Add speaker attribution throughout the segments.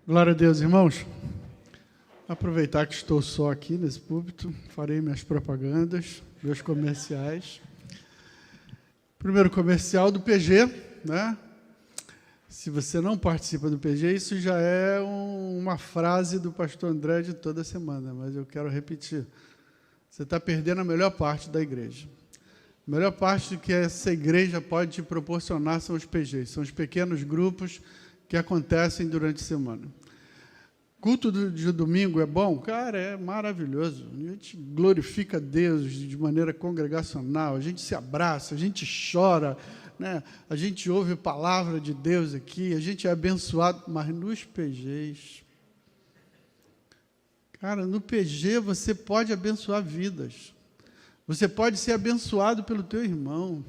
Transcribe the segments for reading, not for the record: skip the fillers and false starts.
Speaker 1: Glória a Deus, irmãos. Aproveitar que estou só aqui nesse púlpito, farei minhas propagandas, meus comerciais. Primeiro comercial do PG, né? Se você não participa do PG, isso já é uma frase do pastor André de toda semana, mas eu quero repetir. Você está perdendo a melhor parte da igreja. A melhor parte que essa igreja pode te proporcionar são os PGs, são os pequenos grupos que acontecem durante a semana. Culto de domingo é bom? Cara, é maravilhoso. A gente glorifica a Deus de maneira congregacional, a gente se abraça, a gente chora, né? A gente ouve a palavra de Deus aqui, a gente é abençoado, mas nos PGs... Cara, no PG você pode abençoar vidas. Você pode ser abençoado pelo teu irmão.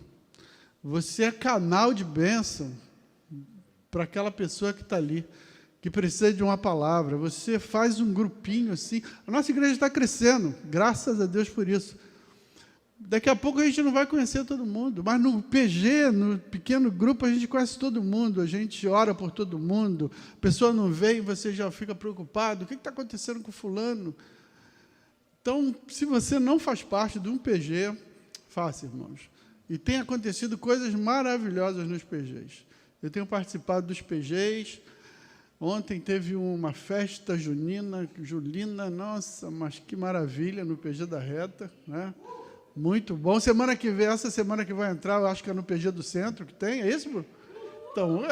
Speaker 1: Você é canal de bênção para aquela pessoa que está ali, que precisa de uma palavra. Você faz um grupinho assim. A nossa igreja está crescendo, graças a Deus por isso. Daqui a pouco a gente não vai conhecer todo mundo, mas no PG, no pequeno grupo, a gente conhece todo mundo, a gente ora por todo mundo, a pessoa não vem e você já fica preocupado, o que está acontecendo com fulano? Então, se você não faz parte de um PG, faça, irmãos. E tem acontecido coisas maravilhosas nos PGs. Eu tenho participado dos PGs. Ontem teve uma festa julina, nossa, mas que maravilha, no PG da Reta, né? Muito bom. Essa semana que vai entrar, eu acho que é no PG do Centro que tem, é isso, Bruno? Então,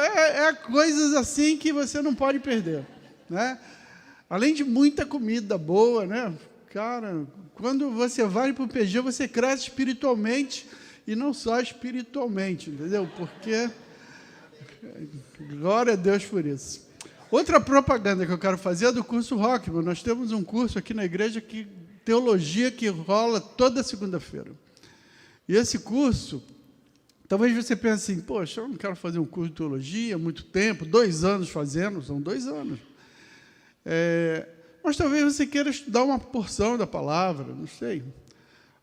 Speaker 1: coisas assim que você não pode perder, né? Além de muita comida boa, né? Cara, quando você vai para o PG, você cresce espiritualmente, e não só espiritualmente, entendeu? Porque, glória a Deus por isso. Outra propaganda que eu quero fazer é do curso Rockman. Nós temos um curso aqui na igreja, teologia, que rola toda segunda-feira. E esse curso, talvez você pense assim, poxa, eu não quero fazer um curso de teologia há muito tempo, 2 anos fazendo, são 2 anos. Mas talvez você queira estudar uma porção da palavra, não sei.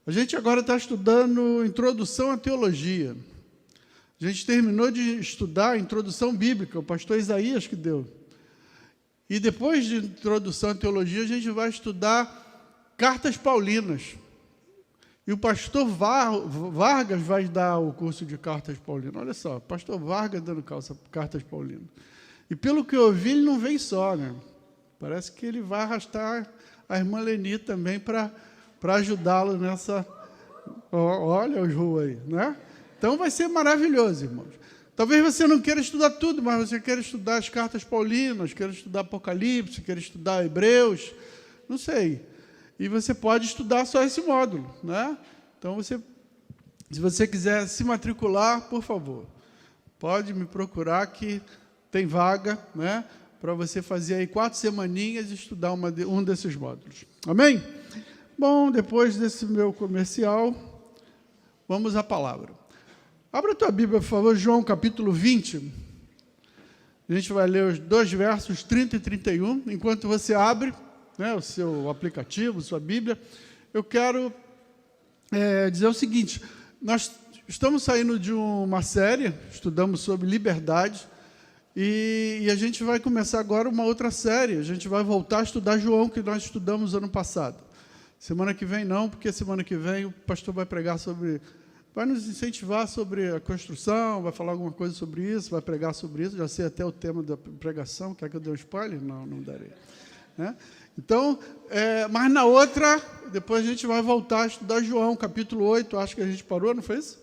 Speaker 1: A gente agora está estudando Introdução à Teologia. A gente terminou de estudar a Introdução Bíblica, o pastor Isaías que deu. E depois de Introdução à Teologia, a gente vai estudar Cartas Paulinas. E o pastor Vargas vai dar o curso de Cartas Paulinas. Olha só, o pastor Vargas dando Cartas Paulinas. E pelo que eu ouvi, ele não vem só, né? Parece que ele vai arrastar a irmã Leni também para ajudá-lo nessa... Olha os ruas aí, né? Então vai ser maravilhoso, irmãos. Talvez você não queira estudar tudo, mas você queira estudar as Cartas Paulinas, queira estudar Apocalipse, queira estudar Hebreus, não sei. E você pode estudar só esse módulo, né? Então, se você quiser se matricular, por favor, pode me procurar que tem vaga, né? Para você fazer aí 4 semaninhas e estudar um desses módulos. Amém? Bom, depois desse meu comercial, vamos à palavra. Abra a tua Bíblia, por favor, João capítulo 20. A gente vai ler os 2 versos 30 e 31. Enquanto você abre, né, o seu aplicativo, sua Bíblia, eu quero dizer o seguinte: nós estamos saindo de uma série, estudamos sobre liberdade, e a gente vai começar agora uma outra série. A gente vai voltar a estudar João, que nós estudamos ano passado. Semana que vem não, porque semana que vem o pastor vai pregar sobre... Vai nos incentivar sobre a construção, vai falar alguma coisa sobre isso, vai pregar sobre isso. Já sei até o tema da pregação. Quer que eu dê um spoiler? Não, não darei. Né? Então, mas na outra, depois a gente vai voltar a estudar João, capítulo 8, acho que a gente parou, não foi isso?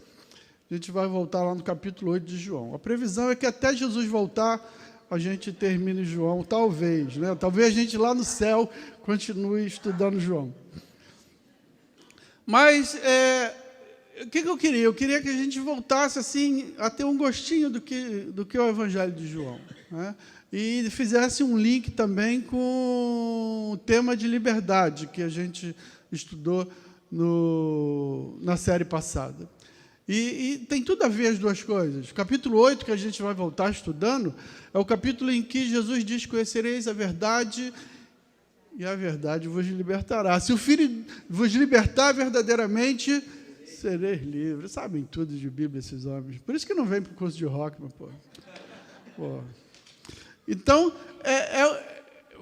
Speaker 1: A gente vai voltar lá no capítulo 8 de João. A previsão é que até Jesus voltar, a gente termine João, talvez, né? Talvez a gente lá no céu continue estudando João. Mas, o que eu queria? Eu queria que a gente voltasse assim, a ter um gostinho do que é o Evangelho de João, né? E fizesse um link também com o tema de liberdade, que a gente estudou na série passada. E tem tudo a ver as duas coisas. O capítulo 8, que a gente vai voltar estudando, é o capítulo em que Jesus diz: conhecereis a verdade, e a verdade vos libertará. Se o Filho vos libertar verdadeiramente, sereis livres. Sabem tudo de Bíblia esses homens. Por isso que não vem para o curso de Rockman, pô. Então,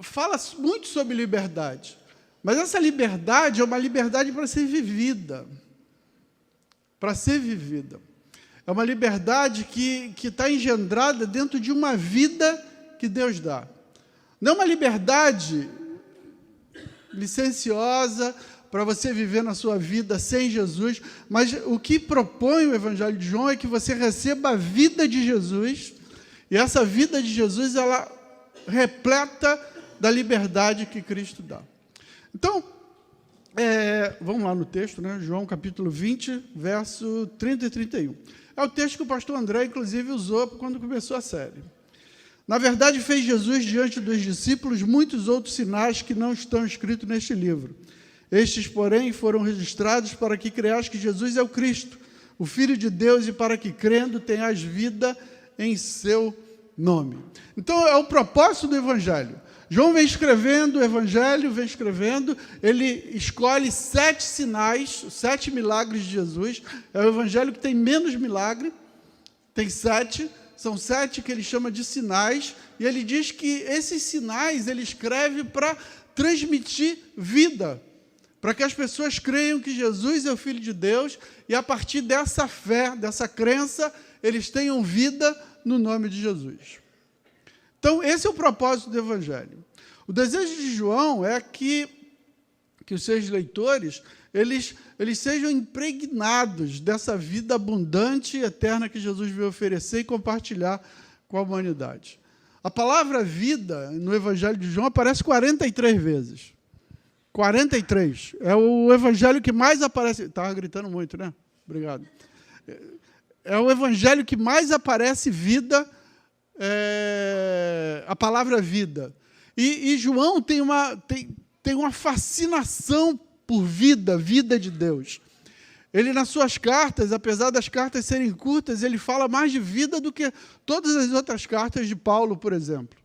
Speaker 1: fala muito sobre liberdade. Mas essa liberdade é uma liberdade para ser vivida. Para ser vivida. É uma liberdade que está engendrada dentro de uma vida que Deus dá. Não é uma liberdade licenciosa para você viver na sua vida sem Jesus, mas o que propõe o Evangelho de João é que você receba a vida de Jesus, e essa vida de Jesus, ela repleta da liberdade que Cristo dá. Então, vamos lá no texto, né? João capítulo 20, verso 30 e 31. É o texto que o pastor André, inclusive, usou quando começou a série. Na verdade, fez Jesus diante dos discípulos muitos outros sinais que não estão escritos neste livro. Estes, porém, foram registrados para que creais que Jesus é o Cristo, o Filho de Deus, e para que, crendo, tenhas vida em seu nome. Então, é o propósito do Evangelho. João vem escrevendo o Evangelho, ele escolhe 7 sinais, 7 milagres de Jesus. É o Evangelho que tem menos milagre, tem 7, são 7 que ele chama de sinais, e ele diz que esses sinais ele escreve para transmitir vida, para que as pessoas creiam que Jesus é o Filho de Deus, e a partir dessa fé, dessa crença, eles tenham vida no nome de Jesus. Então, esse é o propósito do Evangelho. O desejo de João é que os seus leitores, eles sejam impregnados dessa vida abundante e eterna que Jesus veio oferecer e compartilhar com a humanidade. A palavra vida, no Evangelho de João, aparece 43 vezes. 43. É o Evangelho que mais aparece... Estava gritando muito, né? Obrigado. É o Evangelho que mais aparece vida, a palavra vida. E João tem uma fascinação por vida de Deus. Ele, nas suas cartas, apesar das cartas serem curtas, ele fala mais de vida do que todas as outras cartas de Paulo, por exemplo.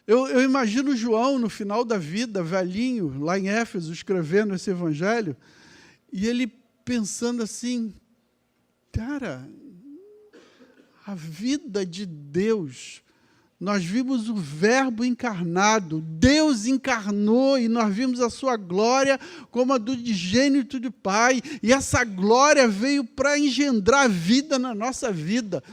Speaker 1: Eu imagino João, no final da vida, velhinho, lá em Éfeso, escrevendo esse evangelho, e ele pensando assim, cara, a vida de Deus, nós vimos o Verbo encarnado, Deus encarnou, e nós vimos a sua glória como a do unigênito do Pai, e essa glória veio para engendrar vida na nossa vida,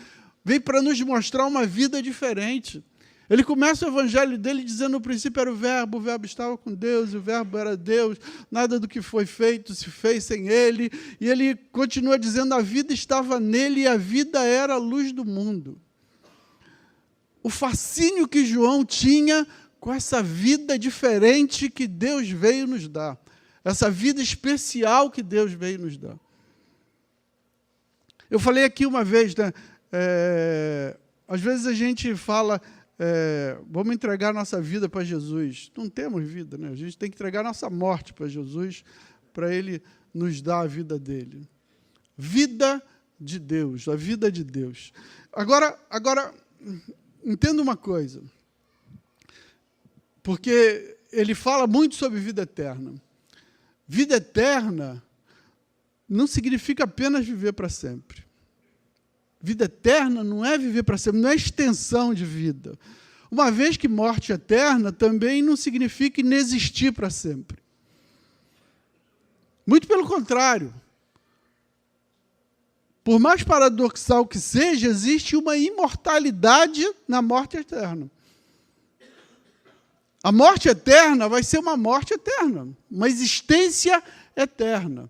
Speaker 1: veio para nos mostrar uma vida diferente. Ele começa o evangelho dele dizendo, no princípio era o Verbo estava com Deus, e o Verbo era Deus, nada do que foi feito se fez sem ele, e ele continua dizendo, a vida estava nele, e a vida era a luz do mundo. O fascínio que João tinha com essa vida diferente que Deus veio nos dar, essa vida especial que Deus veio nos dar. Eu falei aqui uma vez, né, às vezes a gente fala, vamos entregar nossa vida para Jesus. Não temos vida, né? A gente tem que entregar nossa morte para Jesus, para Ele nos dar a vida dele. Vida de Deus, a vida de Deus. Agora, entenda uma coisa, porque ele fala muito sobre vida eterna. Vida eterna não significa apenas viver para sempre. Vida eterna não é viver para sempre, não é extensão de vida. Uma vez que morte eterna também não significa inexistir para sempre. Muito pelo contrário. Por mais paradoxal que seja, existe uma imortalidade na morte eterna. A morte eterna vai ser uma morte eterna, uma existência eterna.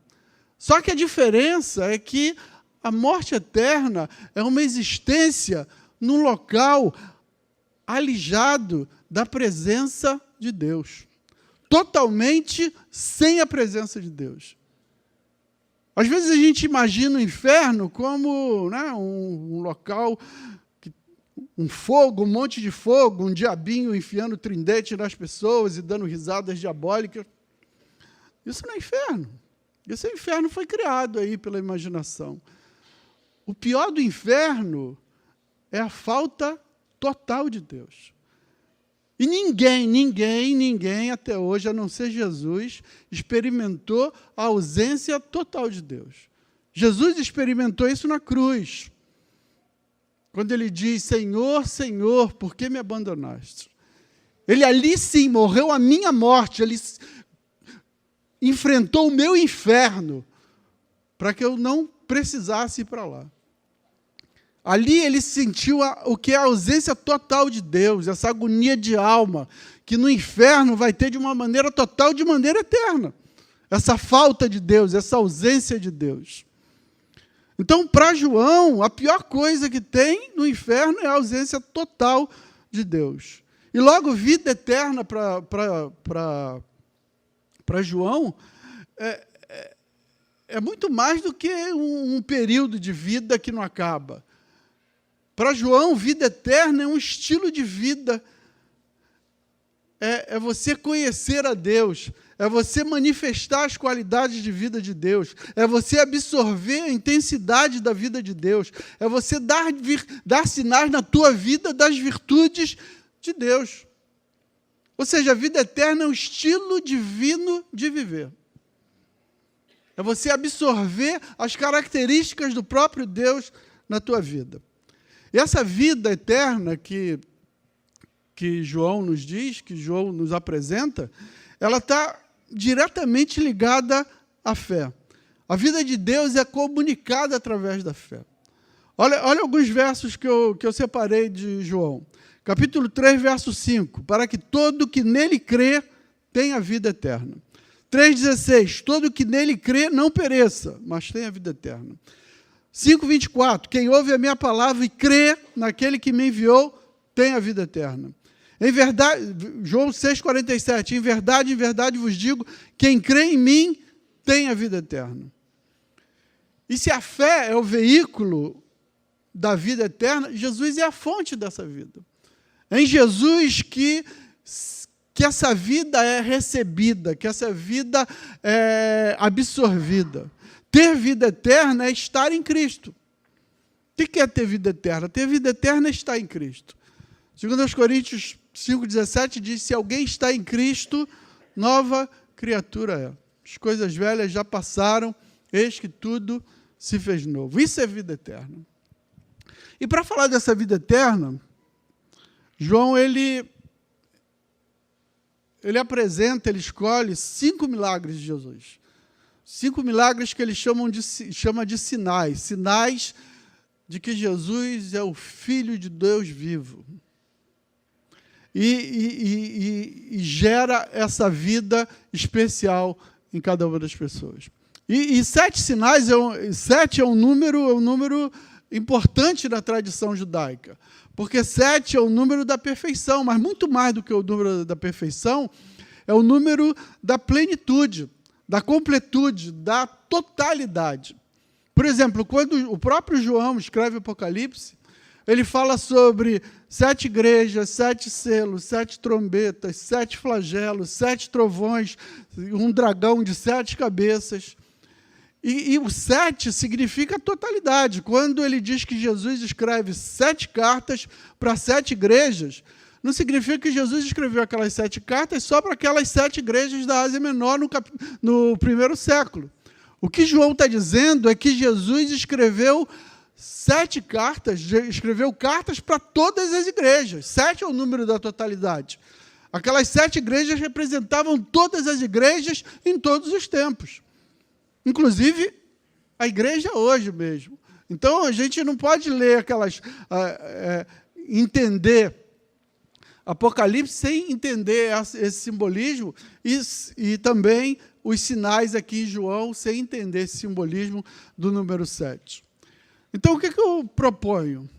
Speaker 1: Só que a diferença é que a morte eterna é uma existência num local alijado da presença de Deus. Totalmente sem a presença de Deus. Às vezes a gente imagina o inferno como, né, um local, um fogo, um monte de fogo, um diabinho enfiando tridente nas pessoas e dando risadas diabólicas. Isso não é inferno. Esse inferno foi criado aí pela imaginação. O pior do inferno é a falta total de Deus. E ninguém até hoje, a não ser Jesus, experimentou a ausência total de Deus. Jesus experimentou isso na cruz. quando ele diz: Senhor, Senhor, por que me abandonaste? Ele ali sim morreu a minha morte, ele enfrentou o meu inferno para que eu não precisasse ir para lá. Ali ele sentiu o que é a ausência total de Deus, essa agonia de alma, que no inferno vai ter de uma maneira total, de maneira eterna. Essa falta de Deus, essa ausência de Deus. Então, para João, a pior coisa que tem no inferno é a ausência total de Deus. E logo, vida eterna para João é muito mais do que um período de vida que não acaba. Para João, vida eterna é um estilo de vida. É você conhecer a Deus, é você manifestar as qualidades de vida de Deus, é você absorver a intensidade da vida de Deus, é você dar sinais na tua vida das virtudes de Deus. Ou seja, a vida eterna é um estilo divino de viver. É você absorver as características do próprio Deus na tua vida. E essa vida eterna que João nos diz, que João nos apresenta, ela está diretamente ligada à fé. A vida de Deus é comunicada através da fé. Olha alguns versos que eu separei de João. Capítulo 3, verso 5. Para que todo que nele crê tenha vida eterna. 3,16. Todo que nele crê não pereça, mas tenha vida eterna. 5,24. Quem ouve a minha palavra e crê naquele que me enviou, tem a vida eterna. Em verdade, João 6,47. Em verdade vos digo, quem crê em mim tem a vida eterna. E se a fé é o veículo da vida eterna, Jesus é a fonte dessa vida. É em Jesus que essa vida é recebida, que essa vida é absorvida. Ter vida eterna é estar em Cristo. O que é ter vida eterna? Ter vida eterna é estar em Cristo. 2 Coríntios 5,17 diz: se alguém está em Cristo, nova criatura é. As coisas velhas já passaram, eis que tudo se fez novo. Isso é vida eterna. E para falar dessa vida eterna, João, ele apresenta, ele escolhe 5 milagres de Jesus. 5 milagres que ele chama de sinais. Sinais de que Jesus é o Filho de Deus vivo. E gera essa vida especial em cada uma das pessoas. E 7 sinais, 7 é um número importante na tradição judaica, porque 7 é o número da perfeição, mas muito mais do que o número da perfeição, é o número da plenitude, da completude, da totalidade. Por exemplo, quando o próprio João escreve o Apocalipse, ele fala sobre 7 igrejas, 7 selos, 7 trombetas, 7 flagelos, 7 trovões, um dragão de 7 cabeças. E o 7 significa totalidade. Quando ele diz que Jesus escreve 7 cartas para 7 igrejas, não significa que Jesus escreveu aquelas 7 cartas só para aquelas 7 igrejas da Ásia Menor no primeiro século. O que João está dizendo é que Jesus escreveu 7 cartas, escreveu cartas para todas as igrejas. 7 é o número da totalidade. Aquelas 7 igrejas representavam todas as igrejas em todos os tempos. Inclusive, a igreja hoje mesmo. Então, a gente não pode ler entender Apocalipse sem entender esse simbolismo e também os sinais aqui em João, sem entender esse simbolismo do número 7. Então, o que eu proponho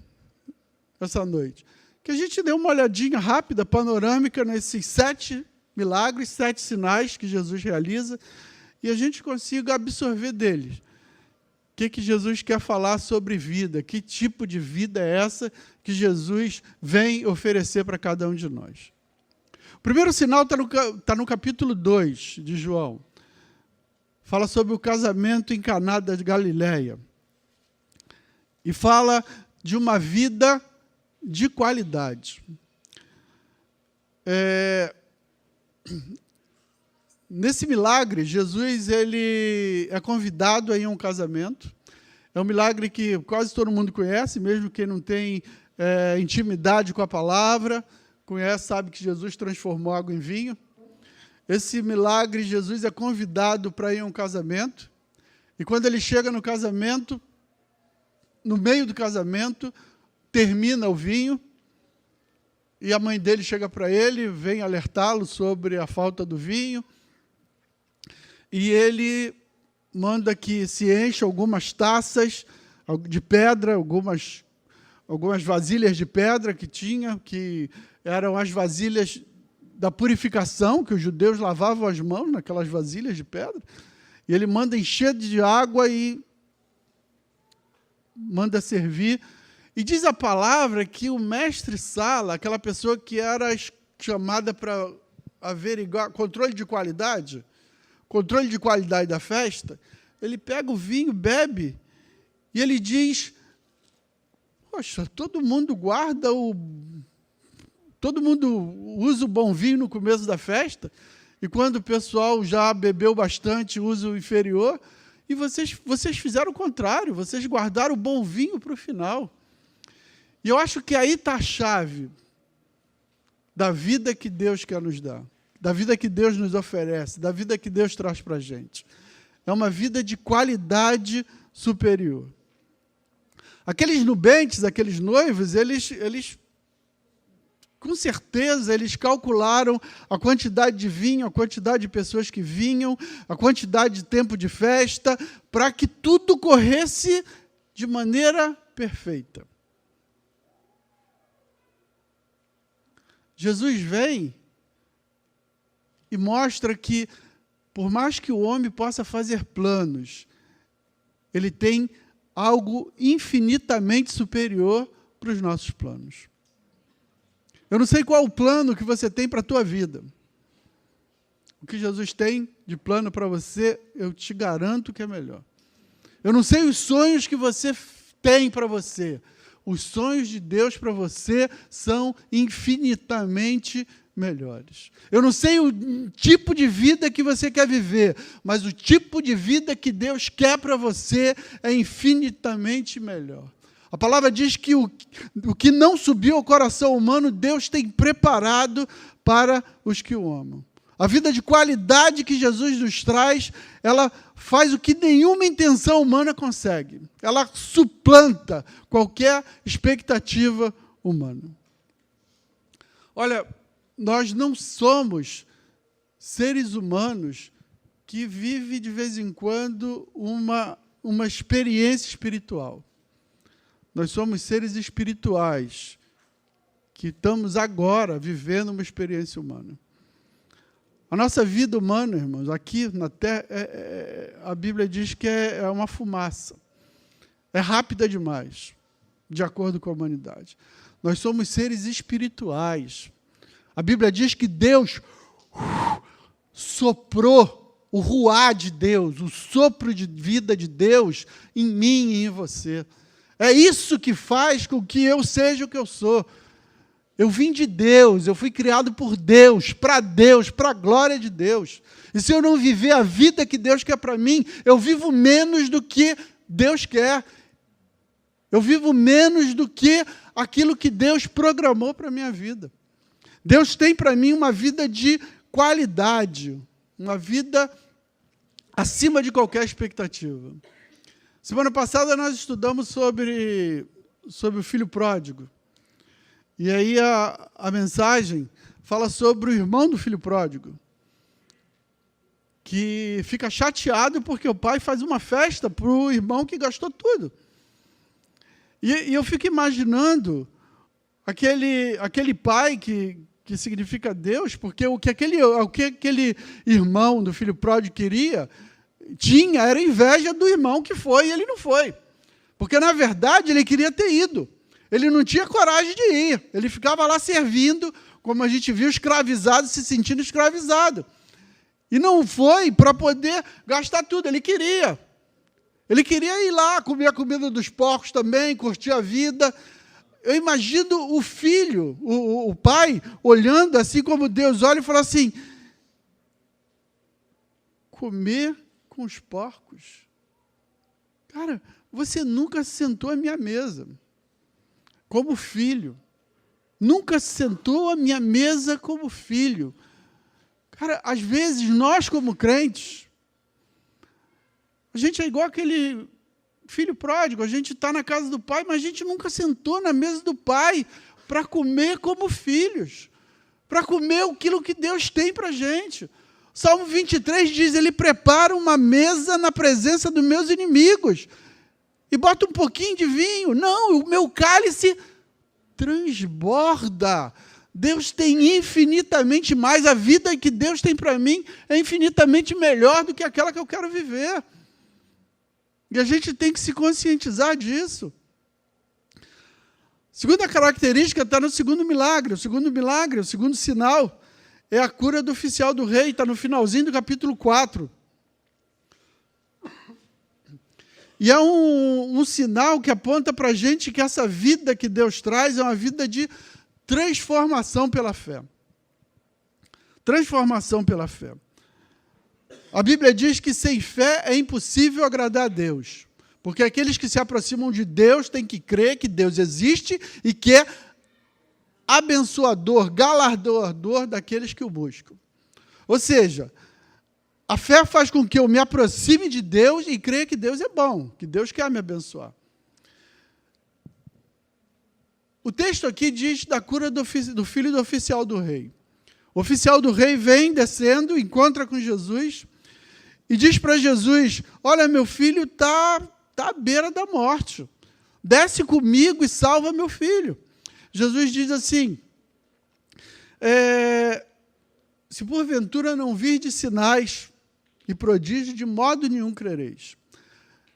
Speaker 1: essa noite? Que a gente dê uma olhadinha rápida, panorâmica, nesses 7 milagres, 7 sinais que Jesus realiza, e a gente consiga absorver deles. O que Jesus quer falar sobre vida? Que tipo de vida é essa que Jesus vem oferecer para cada um de nós? O primeiro sinal está no capítulo 2 de João. Fala sobre o casamento em Caná da Galileia. E fala de uma vida de qualidade. Nesse milagre, Jesus ele é convidado a ir a um casamento. É um milagre que quase todo mundo conhece, mesmo quem não tem intimidade com a palavra, conhece, sabe que Jesus transformou água em vinho. Esse milagre, Jesus é convidado para ir a um casamento, e quando ele chega no casamento, no meio do casamento, termina o vinho, e a mãe dele chega para ele, vem alertá-lo sobre a falta do vinho, e ele manda que se encha algumas taças de pedra, algumas vasilhas de pedra que tinha, que eram as vasilhas da purificação, que os judeus lavavam as mãos naquelas vasilhas de pedra, e ele manda encher de água e manda servir. E diz a palavra que o mestre-sala, aquela pessoa que era chamada para averiguar controle de qualidade da festa, ele pega o vinho, bebe, e ele diz: poxa, todo mundo usa o bom vinho no começo da festa, e quando o pessoal já bebeu bastante, usa o inferior, e vocês fizeram o contrário, vocês guardaram o bom vinho para o final. E eu acho que aí está a chave da vida que Deus quer nos dar, da vida que Deus nos oferece, da vida que Deus traz para a gente. É uma vida de qualidade superior. Aqueles nubentes, aqueles noivos, eles com certeza, eles calcularam a quantidade de vinho, a quantidade de pessoas que vinham, a quantidade de tempo de festa, para que tudo corresse de maneira perfeita. Jesus vem e mostra que, por mais que o homem possa fazer planos, ele tem algo infinitamente superior para os nossos planos. Eu não sei qual o plano que você tem para a tua vida. O que Jesus tem de plano para você, eu te garanto que é melhor. Eu não sei os sonhos que você tem para você. Os sonhos de Deus para você são infinitamente melhores. Eu não sei o tipo de vida que você quer viver, mas o tipo de vida que Deus quer para você é infinitamente melhor. A palavra diz que o que não subiu ao coração humano, Deus tem preparado para os que o amam. A vida de qualidade que Jesus nos traz, ela faz o que nenhuma intenção humana consegue. Ela suplanta qualquer expectativa humana. Olha, nós não somos seres humanos que vivem de vez em quando uma experiência espiritual. Nós somos seres espirituais que estamos agora vivendo uma experiência humana. A nossa vida humana, irmãos, aqui na Terra, a Bíblia diz que é uma fumaça. É rápida demais, de acordo com a humanidade. Nós somos seres espirituais. A Bíblia diz que Deus soprou o ruá de Deus, o sopro de vida de Deus em mim e em você. É isso que faz com que eu seja o que eu sou. Eu vim de Deus, eu fui criado por Deus, para a glória de Deus. E se eu não viver a vida que Deus quer para mim, eu vivo menos do que Deus quer. Eu vivo menos do que aquilo que Deus programou para a minha vida. Deus tem para mim uma vida de qualidade, uma vida acima de qualquer expectativa. Semana passada nós estudamos sobre o filho pródigo. E aí a mensagem fala sobre o irmão do filho pródigo, que fica chateado porque o pai faz uma festa para o irmão que gastou tudo. E eu fico imaginando aquele pai que significa Deus, porque o que aquele irmão do filho pródigo era inveja do irmão que foi, e ele não foi. Porque, na verdade, ele queria ter ido. Ele não tinha coragem de ir. Ele ficava lá servindo, como a gente viu, escravizado, se sentindo escravizado. E não foi para poder gastar tudo, ele queria. Ele queria ir lá, comer a comida dos porcos também, curtir a vida. Eu imagino o filho, o pai, olhando assim como Deus olha e fala assim: comer com os porcos. Cara, você nunca sentou à minha mesa como filho. Nunca sentou à minha mesa como filho. Cara, às vezes nós como crentes, a gente é igual aquele filho pródigo, a gente está na casa do pai, mas a gente nunca sentou na mesa do pai para comer como filhos, para comer aquilo que Deus tem para a gente. Salmo 23 diz, ele prepara uma mesa na presença dos meus inimigos, e bota um pouquinho de vinho. Não, o meu cálice transborda. Deus tem infinitamente mais, a vida que Deus tem para mim é infinitamente melhor do que aquela que eu quero viver. E a gente tem que se conscientizar disso. Segunda característica está no segundo milagre. O segundo sinal, é a cura do oficial do rei, está no finalzinho do capítulo 4. E é um sinal que aponta para a gente que essa vida que Deus traz é uma vida de transformação pela fé. Transformação pela fé. A Bíblia diz que sem fé é impossível agradar a Deus. Porque aqueles que se aproximam de Deus têm que crer que Deus existe e que é abençoador, galardoador daqueles que o buscam. Ou seja, a fé faz com que eu me aproxime de Deus e creia que Deus é bom, que Deus quer me abençoar. O texto aqui diz da cura do filho do oficial do rei. O oficial do rei vem descendo, encontra com Jesus e diz para Jesus, olha, meu filho está à beira da morte. Desce comigo e salva meu filho. Jesus diz assim, se porventura não virdes sinais e prodígios, de modo nenhum crereis.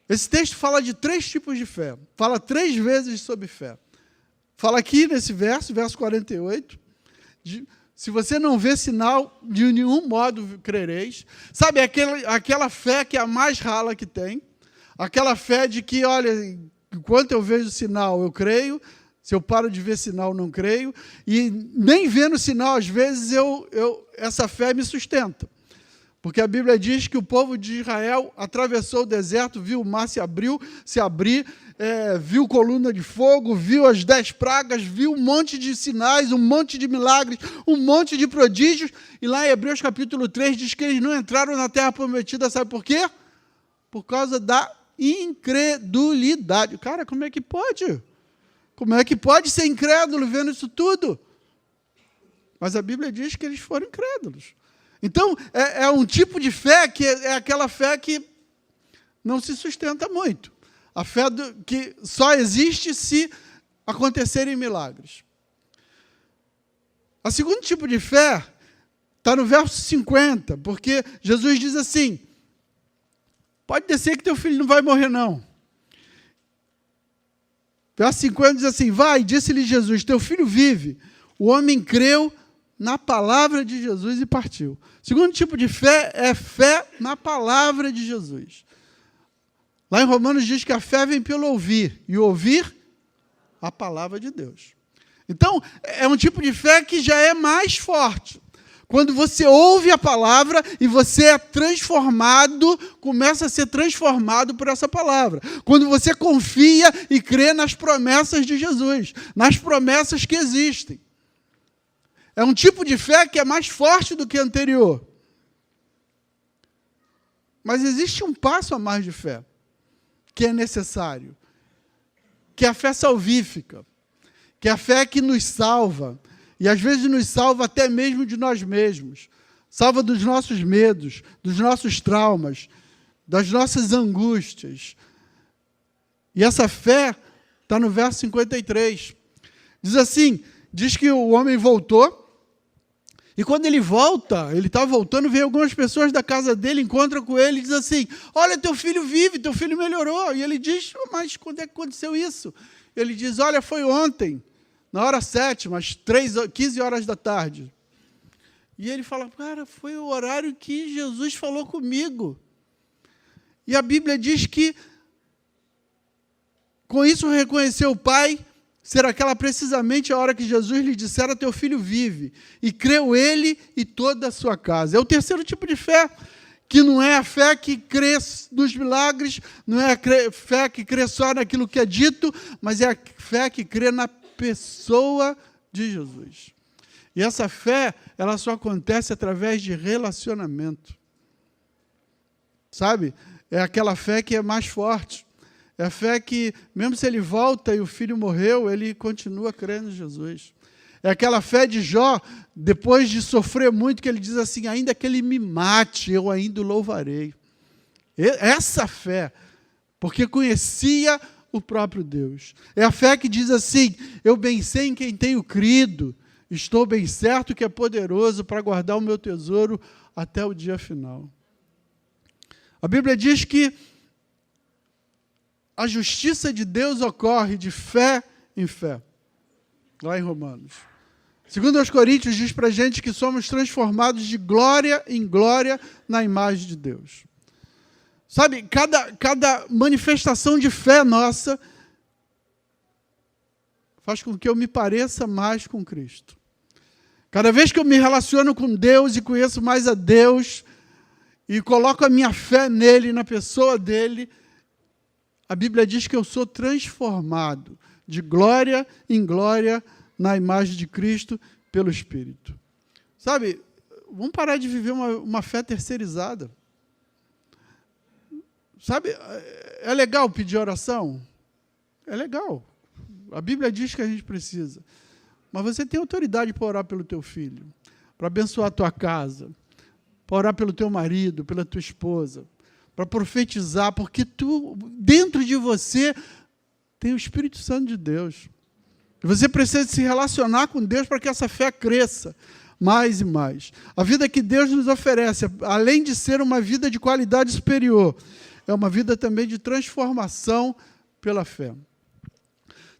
Speaker 1: Esse texto fala de 3 tipos de fé. Fala 3 vezes sobre fé. Fala aqui nesse verso 48, se você não vê sinal, de nenhum modo crereis. Sabe, aquela fé que é a mais rala que tem. Aquela fé de que, olha, enquanto eu vejo sinal, eu creio. Se eu paro de ver sinal, não creio. E nem vendo sinal, às vezes, essa fé me sustenta. Porque a Bíblia diz que o povo de Israel atravessou o deserto, viu o mar se abrir, viu coluna de fogo, viu as 10 pragas, viu um monte de sinais, um monte de milagres, um monte de prodígios. E lá em Hebreus capítulo 3 diz que eles não entraram na terra prometida, sabe por quê? Por causa da incredulidade. Cara, como é que pode? Como é que pode ser incrédulo vendo isso tudo? Mas a Bíblia diz que eles foram incrédulos. Então, é um tipo de fé que é aquela fé que não se sustenta muito. A fé que só existe se acontecerem milagres. O segundo tipo de fé está no verso 50, porque Jesus diz assim, pode descer que teu filho não vai morrer, não. Verso 50 diz assim, vai, disse-lhe Jesus, teu filho vive. O homem creu na palavra de Jesus e partiu. O segundo tipo de fé é fé na palavra de Jesus. Lá em Romanos diz que a fé vem pelo ouvir, e ouvir a palavra de Deus. Então, é um tipo de fé que já é mais forte. Quando você ouve a palavra e você é transformado, começa a ser transformado por essa palavra. Quando você confia e crê nas promessas de Jesus, nas promessas que existem. É um tipo de fé que é mais forte do que a anterior. Mas existe um passo a mais de fé, que é necessário, que é a fé salvífica, que é a fé que nos salva, e às vezes nos salva até mesmo de nós mesmos, salva dos nossos medos, dos nossos traumas, das nossas angústias. E essa fé está no verso 53. Diz assim, diz que o homem voltou, e quando ele volta, ele está voltando, vem algumas pessoas da casa dele, encontram com ele e diz assim, olha, teu filho vive, teu filho melhorou. E ele diz, mas quando é que aconteceu isso? Ele diz, olha, foi ontem, na hora 7, às 15 horas da tarde. E ele fala, cara, foi o horário que Jesus falou comigo. E a Bíblia diz que, com isso reconheceu o pai, ser aquela precisamente a hora que Jesus lhe dissera, teu filho vive. E creu ele e toda a sua casa. É o terceiro tipo de fé, que não é a fé que crê nos milagres, não é a fé que crê só naquilo que é dito, mas é a fé que crê na pessoa de Jesus. E essa fé, ela só acontece através de relacionamento. Sabe? É aquela fé que é mais forte. É a fé que, mesmo se ele volta e o filho morreu, ele continua crendo em Jesus. É aquela fé de Jó, depois de sofrer muito, que ele diz assim, ainda que ele me mate, eu ainda o louvarei. Essa fé, porque conhecia o próprio Deus. É a fé que diz assim, eu bem sei em quem tenho crido, estou bem certo que é poderoso para guardar o meu tesouro até o dia final. A Bíblia diz que a justiça de Deus ocorre de fé em fé. Lá em Romanos. 2 Coríntios diz para a gente que somos transformados de glória em glória na imagem de Deus. Sabe, cada manifestação de fé nossa faz com que eu me pareça mais com Cristo. Cada vez que eu me relaciono com Deus e conheço mais a Deus e coloco a minha fé nele, na pessoa dele, a Bíblia diz que eu sou transformado de glória em glória na imagem de Cristo pelo Espírito. Sabe, vamos parar de viver uma fé terceirizada. Sabe, é legal pedir oração? É legal. A Bíblia diz que a gente precisa. Mas você tem autoridade para orar pelo teu filho, para abençoar a tua casa, para orar pelo teu marido, pela tua esposa, para profetizar, porque dentro de você, tem o Espírito Santo de Deus. E você precisa se relacionar com Deus para que essa fé cresça mais e mais. A vida que Deus nos oferece, além de ser uma vida de qualidade superior, é uma vida também de transformação pela fé.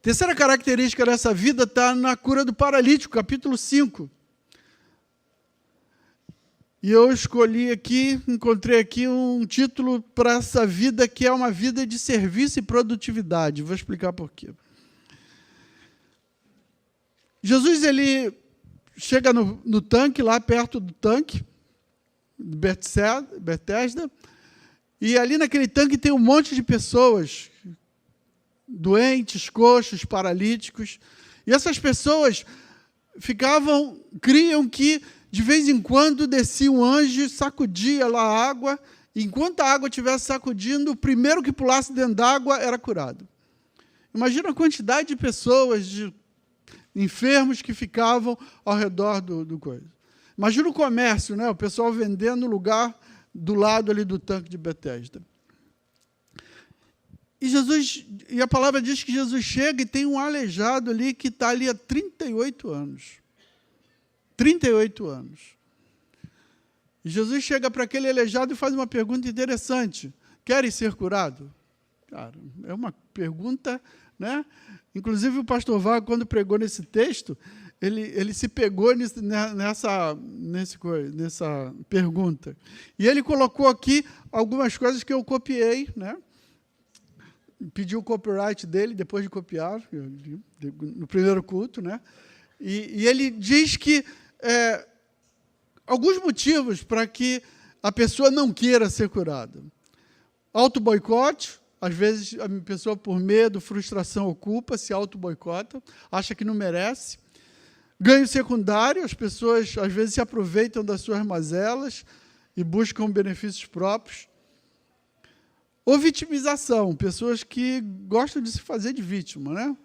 Speaker 1: Terceira característica dessa vida está na cura do paralítico, capítulo 5. E eu encontrei aqui um título para essa vida que é uma vida de serviço e produtividade. Vou explicar por quê. Jesus, ele chega no tanque, lá perto do tanque, de Betesda, e ali naquele tanque tem um monte de pessoas, doentes, coxos, paralíticos, e essas pessoas criam que de vez em quando descia um anjo e sacudia lá a água, e enquanto a água estivesse sacudindo, o primeiro que pulasse dentro d'água era curado. Imagina a quantidade de pessoas, de enfermos que ficavam ao redor do coisa. Imagina o comércio, né? O pessoal vendendo no lugar do lado ali do tanque de Betesda. E a palavra diz que Jesus chega e tem um aleijado ali que está ali há 38 anos. 38 anos. E Jesus chega para aquele aleijado e faz uma pergunta interessante. Queres ser curado? Cara, é uma pergunta, né? Inclusive o pastor Vago, quando pregou nesse texto, ele se pegou nessa pergunta. E ele colocou aqui algumas coisas que eu copiei, né? Pedi o copyright dele, depois de copiar, no primeiro culto, né? E ele diz que alguns motivos para que a pessoa não queira ser curada. Auto-boicote, às vezes a pessoa por medo, frustração ou culpa se auto-boicota, acha que não merece. Ganho secundário, as pessoas às vezes se aproveitam das suas mazelas e buscam benefícios próprios. Ou vitimização, pessoas que gostam de se fazer de vítima, né?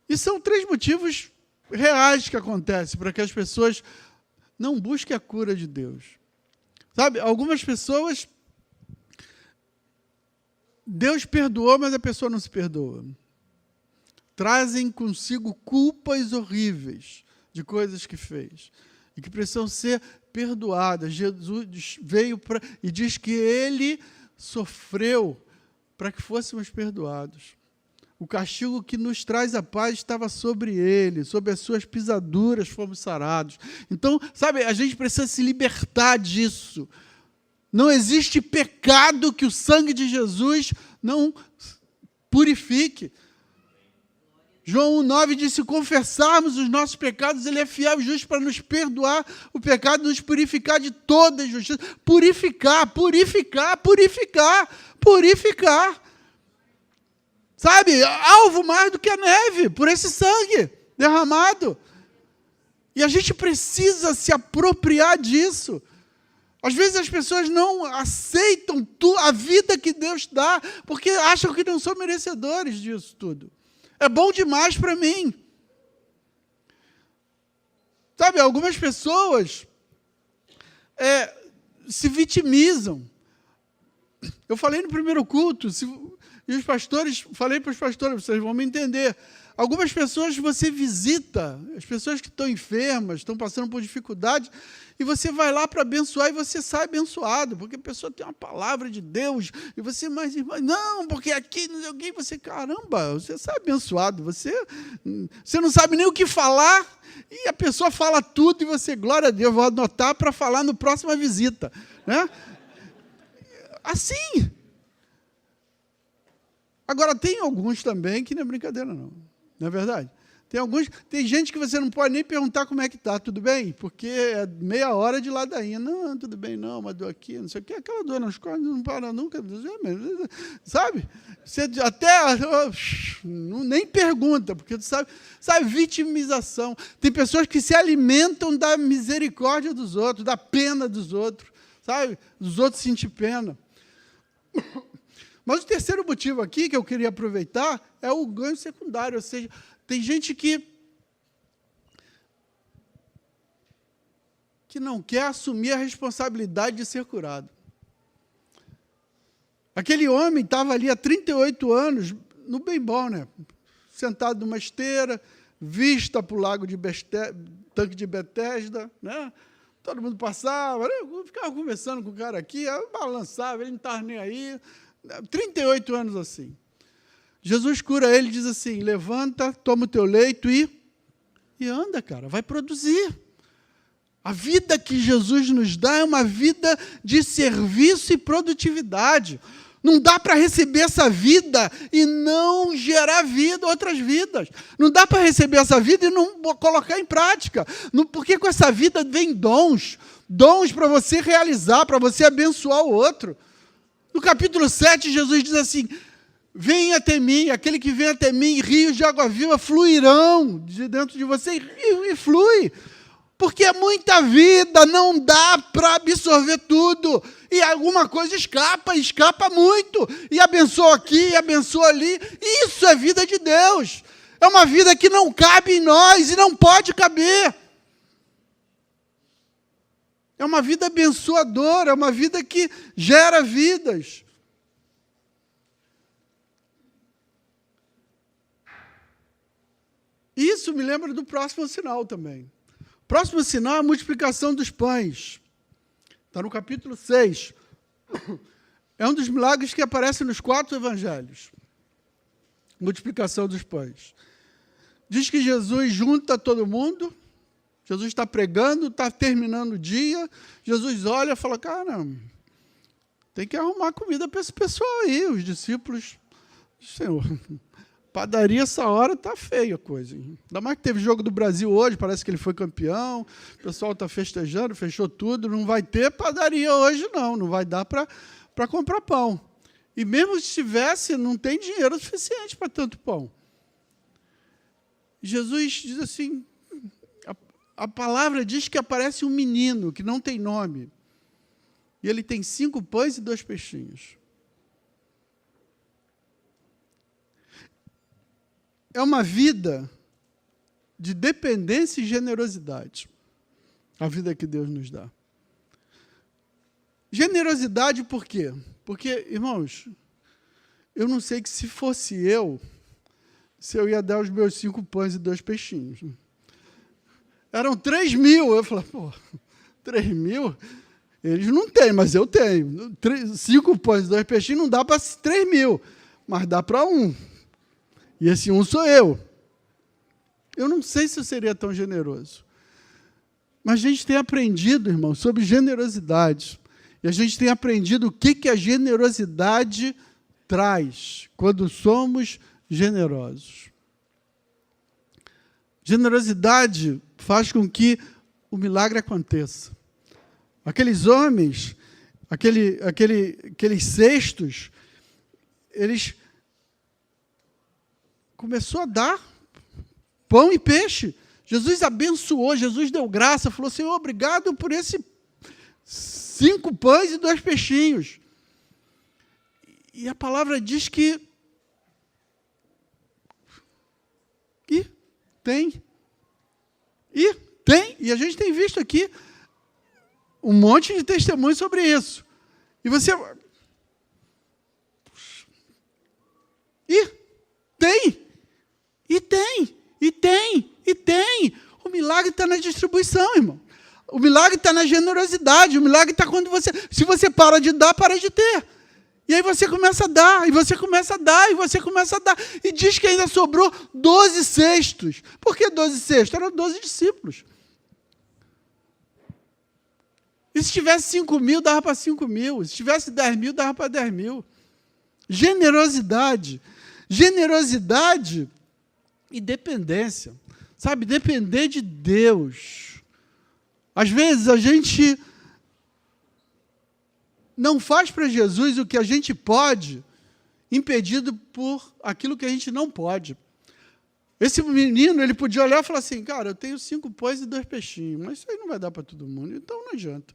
Speaker 1: E são 3 motivos reais que acontecem para que as pessoas não busquem a cura de Deus. Sabe, algumas pessoas, Deus perdoou, mas a pessoa não se perdoa. Trazem consigo culpas horríveis de coisas que fez e que precisam ser perdoadas. Jesus veio e diz que ele sofreu para que fôssemos perdoados. O castigo que nos traz a paz estava sobre ele, sobre as suas pisaduras fomos sarados. Então, sabe, a gente precisa se libertar disso. Não existe pecado que o sangue de Jesus não purifique. João 1,9 diz, se confessarmos os nossos pecados, Ele é fiel e justo para nos perdoar o pecado, nos purificar de toda injustiça. Purificar, purificar, purificar, purificar. Sabe, alvo mais do que a neve, por esse sangue derramado. E a gente precisa se apropriar disso. Às vezes as pessoas não aceitam a vida que Deus dá, porque acham que não são merecedores disso tudo. É bom demais para mim. Sabe, algumas pessoas se vitimizam. Eu falei no primeiro culto, e os pastores, falei para os pastores, vocês vão me entender. Algumas pessoas você visita, as pessoas que estão enfermas, estão passando por dificuldade, e você vai lá para abençoar e você sai abençoado, porque a pessoa tem uma palavra de Deus, e você, mas irmã, não, porque aqui não sei o quê, você, caramba, você sai abençoado, você não sabe nem o que falar, e a pessoa fala tudo, e você, glória a Deus, vou anotar para falar no próxima visita, né? Assim. Agora, tem alguns também que não é brincadeira, não é verdade? Tem gente que você não pode nem perguntar como é que está, tudo bem? Porque é meia hora de ladainha. Não, tudo bem, não, uma dor aqui, não sei o quê. Aquela dor nas costas não para nunca. Sabe? Você até nem pergunta, porque tu sabe, vitimização. Tem pessoas que se alimentam da misericórdia dos outros, da pena dos outros, sabe? Dos outros sentir pena. Mas o terceiro motivo aqui que eu queria aproveitar é o ganho secundário, ou seja, tem gente que não quer assumir a responsabilidade de ser curado. Aquele homem estava ali há 38 anos, no bem bom, né? Sentado numa esteira, vista para o lago de tanque de Betesda, né? Todo mundo passava, eu ficava conversando com o cara aqui, eu balançava, ele não estava nem aí. 38 anos assim. Jesus cura ele e diz assim, levanta, toma o teu leito e anda, cara, vai produzir. A vida que Jesus nos dá é uma vida de serviço e produtividade. Não dá para receber essa vida e não gerar vida, outras vidas. Não dá para receber essa vida e não colocar em prática. Porque com essa vida vem dons para você realizar, para você abençoar o outro. No capítulo 7, Jesus diz assim, venha até mim, aquele que vem até mim, rios de água viva fluirão de dentro de você e flui. Porque é muita vida, não dá para absorver tudo. E alguma coisa escapa muito. E abençoa aqui, abençoa ali. Isso é vida de Deus. É uma vida que não cabe em nós e não pode caber. É uma vida abençoadora, é uma vida que gera vidas. Isso me lembra do próximo sinal também. O próximo sinal é a multiplicação dos pães. Está no capítulo 6. É um dos milagres que aparece nos 4 evangelhos. Multiplicação dos pães. Diz que Jesus junta todo mundo. Jesus está pregando, está terminando o dia. Jesus olha e fala, cara, tem que arrumar comida para esse pessoal aí. Os discípulos, Senhor, padaria essa hora está feia a coisa. Ainda mais que teve jogo do Brasil hoje, parece que ele foi campeão. O pessoal está festejando, fechou tudo. Não vai ter padaria hoje, não vai dar para comprar pão. E mesmo se tivesse, não tem dinheiro suficiente para tanto pão. Jesus diz assim, a palavra diz que aparece um menino que não tem nome. E ele tem 5 pães e 2 peixinhos. É uma vida de dependência e generosidade. A vida que Deus nos dá. Generosidade por quê? Porque, irmãos, eu não sei que se fosse se eu ia dar os meus 5 pães e 2 peixinhos. Eram 3.000. Eu falei, 3.000? Eles não têm, mas eu tenho. 5 pães e 2 peixinhos não dá para 3.000, mas dá para 1. E esse 1 sou eu. Eu não sei se eu seria tão generoso. Mas a gente tem aprendido, irmão, sobre generosidade. E a gente tem aprendido o que a generosidade traz quando somos generosos. Generosidade faz com que o milagre aconteça. Aqueles homens, aqueles cestos, eles começou a dar pão e peixe. Jesus abençoou, Jesus deu graça, falou: Senhor, obrigado por esses 5 pães e 2 peixinhos. E a palavra diz que tem. E a gente tem visto aqui um monte de testemunhos sobre isso. E você... tem. O milagre está na distribuição, irmão. O milagre está na generosidade. O milagre está quando você... Se você para de dar, para de ter. E aí você começa a dar, e você começa a dar, e você começa a dar. E diz que ainda sobrou 12 cestos. Por que 12 cestos? Eram 12 discípulos. E se tivesse 5 mil, dava para 5 mil. Se tivesse 10 mil, dava para 10 mil. Generosidade. Generosidade e dependência. Sabe, depender de Deus. Às vezes a gente não faz para Jesus o que a gente pode, impedido por aquilo que a gente não pode. Esse menino, ele podia olhar e falar assim: cara, eu tenho 5 pães e 2 peixinhos, mas isso aí não vai dar para todo mundo, então não adianta.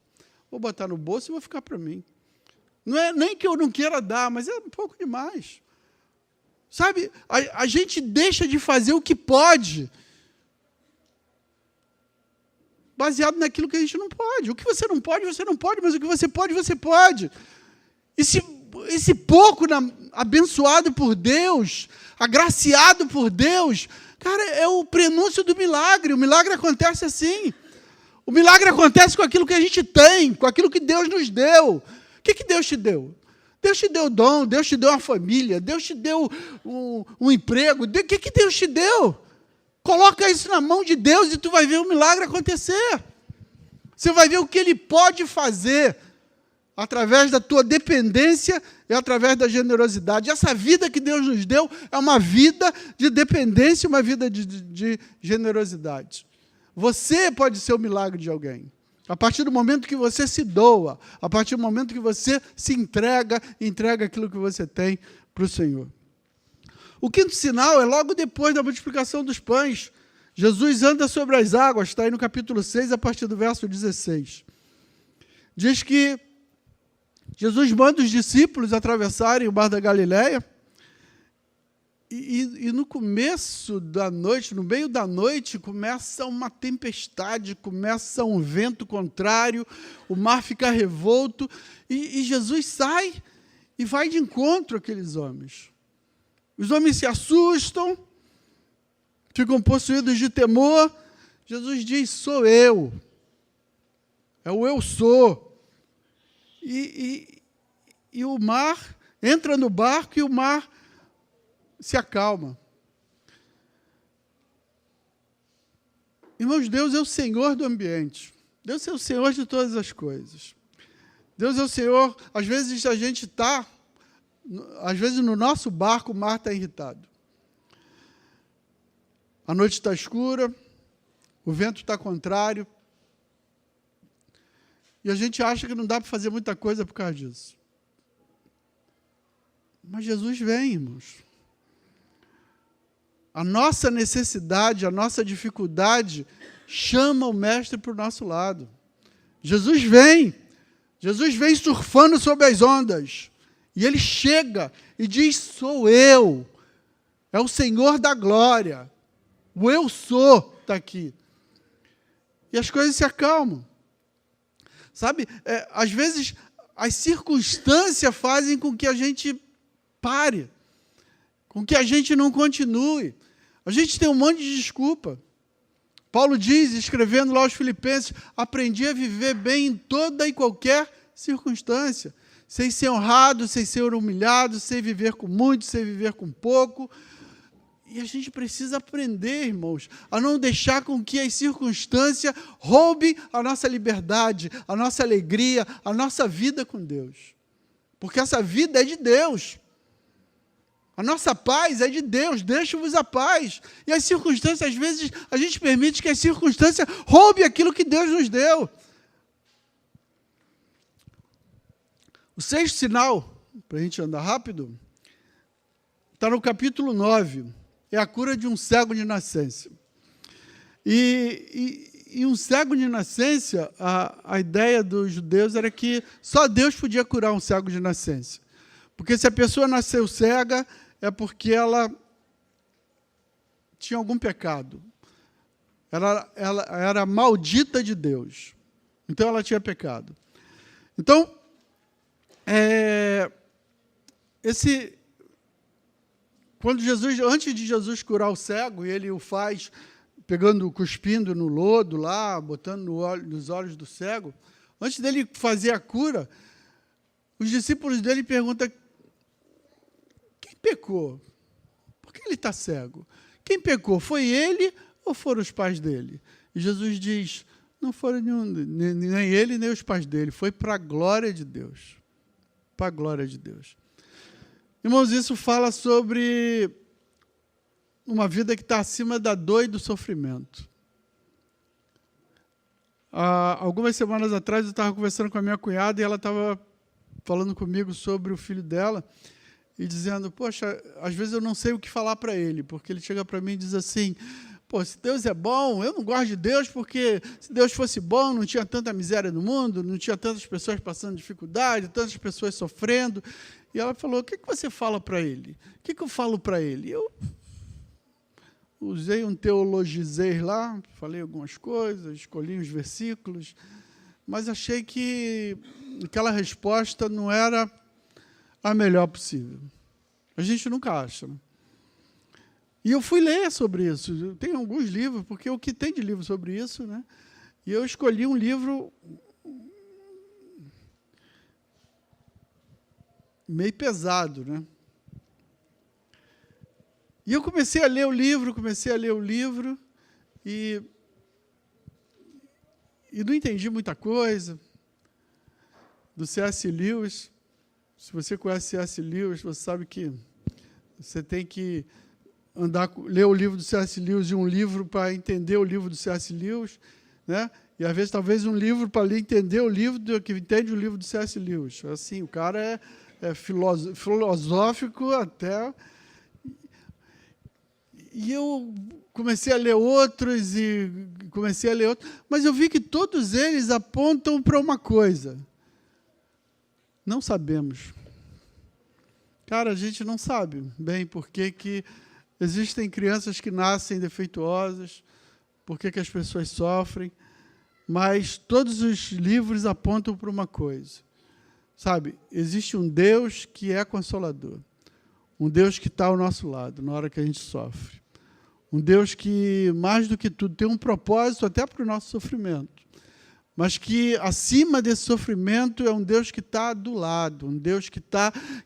Speaker 1: Vou botar no bolso e vou ficar para mim. Não é nem que eu não queira dar, mas é um pouco demais. Sabe, a gente deixa de fazer o que pode, baseado naquilo que a gente não pode. O que você não pode, mas o que você pode, você pode. Esse pouco abençoado por Deus, agraciado por Deus, cara, é o prenúncio do milagre. O milagre acontece assim. O milagre acontece com aquilo que a gente tem, com aquilo que Deus nos deu. O que Deus te deu? Deus te deu dom, Deus te deu uma família, Deus te deu um emprego. O que Deus te deu? Coloca isso na mão de Deus e tu vai ver o milagre acontecer. Você vai ver o que Ele pode fazer através da tua dependência e através da generosidade. Essa vida que Deus nos deu é uma vida de dependência, uma vida de generosidade. Você pode ser o milagre de alguém. A partir do momento que você se doa, a partir do momento que você se entrega aquilo que você tem para o Senhor. O 5º sinal é logo depois da multiplicação dos pães. Jesus anda sobre as águas, está aí no capítulo 6, a partir do verso 16. Diz que Jesus manda os discípulos atravessarem o mar da Galileia, e no começo da noite, no meio da noite, começa uma tempestade, começa um vento contrário, o mar fica revolto, e Jesus sai e vai de encontro àqueles homens. Os homens se assustam, ficam possuídos de temor. Jesus diz: sou eu. É o eu sou. E o mar entra no barco e o mar se acalma. Irmãos, Deus é o Senhor do ambiente. Deus é o Senhor de todas as coisas. Deus é o Senhor. Às vezes a gente está... Às vezes no nosso barco o mar está irritado. A noite está escura, o vento está contrário, e a gente acha que não dá para fazer muita coisa por causa disso. Mas Jesus vem, irmãos. A nossa necessidade, a nossa dificuldade chama o Mestre para o nosso lado. Jesus vem surfando sobre as ondas. E Ele chega e diz: sou eu. É o Senhor da glória. O eu sou está aqui. E as coisas se acalmam. Sabe, às vezes as circunstâncias fazem com que a gente pare, com que a gente não continue. A gente tem um monte de desculpa. Paulo diz, escrevendo lá aos Filipenses: aprendi a viver bem em toda e qualquer circunstância. Sei ser honrado, sei ser humilhado, sei viver com muito, sei viver com pouco. E a gente precisa aprender, irmãos, a não deixar com que as circunstâncias roubem a nossa liberdade, a nossa alegria, a nossa vida com Deus. Porque essa vida é de Deus. A nossa paz é de Deus, deixe-vos a paz. E as circunstâncias, às vezes, a gente permite que a circunstância roube aquilo que Deus nos deu. O sexto sinal, para a gente andar rápido, está no capítulo 9. É a cura de um cego de nascença. E um cego de nascença, a ideia dos judeus era que só Deus podia curar um cego de nascença. Porque se a pessoa nasceu cega, é porque ela tinha algum pecado. Ela era maldita de Deus. Então, ela tinha pecado. Então, antes de Jesus curar o cego, e ele o faz cuspindo no lodo lá, botando nos olhos do cego, antes dele fazer a cura, os discípulos dele perguntam: quem pecou? Por que ele está cego? Quem pecou? Foi ele ou foram os pais dele? E Jesus diz: não foram nem ele, nem os pais dele. Foi para a glória de Deus. Para a glória de Deus. Irmãos, isso fala sobre uma vida que está acima da dor e do sofrimento. Algumas semanas atrás, eu estava conversando com a minha cunhada e ela estava falando comigo sobre o filho dela e dizendo: poxa, às vezes eu não sei o que falar para ele, porque ele chega para mim e diz assim: pô, se Deus é bom, eu não gosto de Deus, porque se Deus fosse bom, não tinha tanta miséria no mundo, não tinha tantas pessoas passando dificuldade, tantas pessoas sofrendo. E ela falou: o que você fala para ele? O que eu falo para ele? Eu usei um teologizei lá, falei algumas coisas, escolhi uns versículos, mas achei que aquela resposta não era a melhor possível. A gente nunca acha, né? E eu fui ler sobre isso. Tem alguns livros, porque o que tem de livro sobre isso, né? E eu escolhi um livro meio pesado, né? E eu comecei a ler o livro, e não entendi muita coisa. Do C.S. Lewis. Se você conhece C.S. Lewis, você sabe que você tem que ler o livro do C.S. Lewis e um livro para entender o livro do C.S. Lewis, né? E, às vezes, talvez um livro para ler entender o livro que entende o livro do C.S. Lewis. Assim, o cara é filosófico até... E eu comecei a ler outros, mas eu vi que todos eles apontam para uma coisa. Não sabemos. Cara, a gente não sabe bem por que existem crianças que nascem defeituosas, por que as pessoas sofrem, mas todos os livros apontam para uma coisa. Sabe, existe um Deus que é consolador, um Deus que está ao nosso lado na hora que a gente sofre. Um Deus que, mais do que tudo, tem um propósito até para o nosso sofrimento. Mas que, acima desse sofrimento, é um Deus que está do lado, um Deus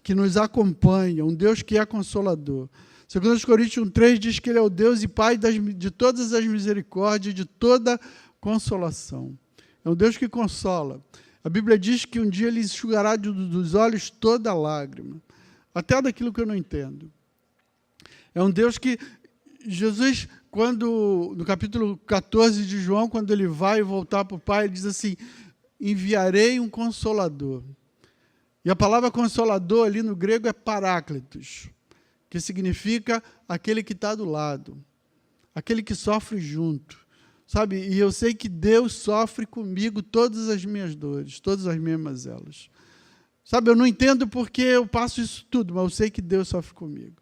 Speaker 1: que nos acompanha, um Deus que é consolador. 2 Coríntios 1,3 diz que Ele é o Deus e Pai de todas as misericórdias, de toda consolação. É um Deus que consola. A Bíblia diz que um dia Ele enxugará dos olhos toda lágrima, até daquilo que eu não entendo. É um Deus que... Jesus, no capítulo 14 de João, quando ele vai voltar para o Pai, ele diz assim: enviarei um Consolador. E a palavra Consolador ali no grego é Paráclitos, que significa aquele que está do lado, aquele que sofre junto. Sabe? E eu sei que Deus sofre comigo todas as minhas dores, todas as minhas mazelas. Sabe, eu não entendo porque eu passo isso tudo, mas eu sei que Deus sofre comigo.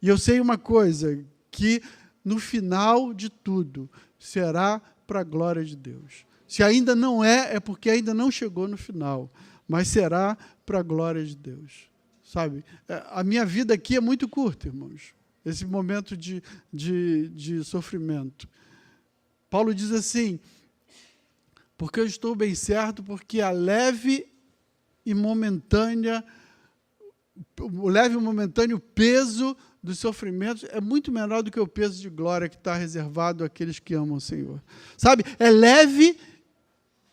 Speaker 1: E eu sei uma coisa, que no final de tudo será para a glória de Deus. Se ainda não é porque ainda não chegou no final, mas será para a glória de Deus. Sabe? A minha vida aqui é muito curta, irmãos, esse momento de sofrimento. Paulo diz assim: porque eu estou bem certo, porque o leve e momentâneo peso dos sofrimentos é muito menor do que o peso de glória que está reservado àqueles que amam o Senhor. Sabe, é leve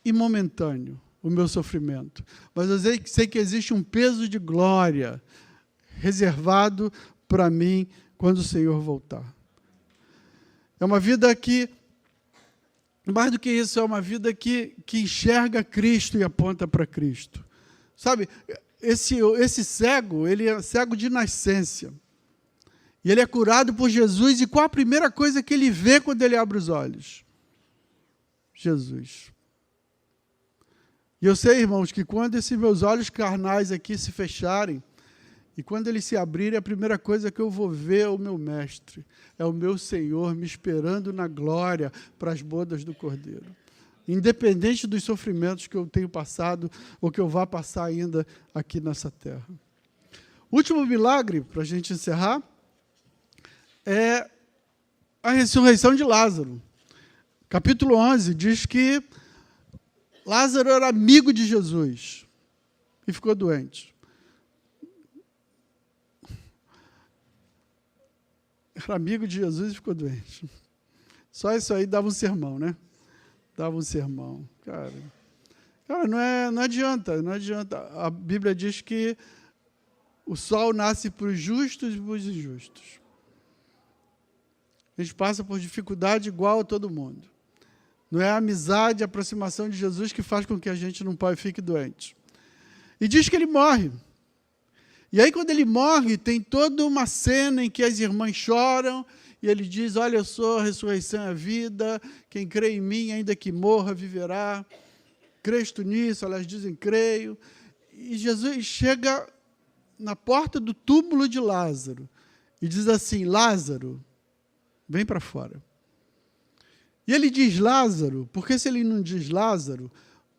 Speaker 1: e momentâneo o meu sofrimento, mas eu sei que existe um peso de glória reservado para mim quando o Senhor voltar. É uma vida que, mais do que isso, é uma vida que enxerga Cristo e aponta para Cristo. Sabe, esse cego, ele é cego de nascença. E ele é curado por Jesus. E qual a primeira coisa que ele vê quando ele abre os olhos? Jesus. E eu sei, irmãos, que quando esses meus olhos carnais aqui se fecharem, e quando eles se abrirem, a primeira coisa que eu vou ver é o meu Mestre, é o meu Senhor me esperando na glória para as bodas do Cordeiro. Independente dos sofrimentos que eu tenho passado ou que eu vá passar ainda aqui nessa terra. Último milagre, para a gente encerrar, é a ressurreição de Lázaro. Capítulo 11 diz que Lázaro era amigo de Jesus e ficou doente. Era amigo de Jesus e ficou doente. Só isso aí dava um sermão, né? Dava um sermão. Cara, não adianta. A Bíblia diz que o sol nasce para os justos e para os injustos. A gente passa por dificuldade igual a todo mundo. Não é a amizade, a aproximação de Jesus que faz com que a gente não fique doente. E diz que ele morre. E aí, quando ele morre, tem toda uma cena em que as irmãs choram, e ele diz, olha, eu sou a ressurreição e a vida, quem crê em mim, ainda que morra, viverá. Crês tu nisso? Elas dizem, creio. E Jesus chega na porta do túmulo de Lázaro, e diz assim, Lázaro, vem para fora. E ele diz Lázaro, porque se ele não diz Lázaro,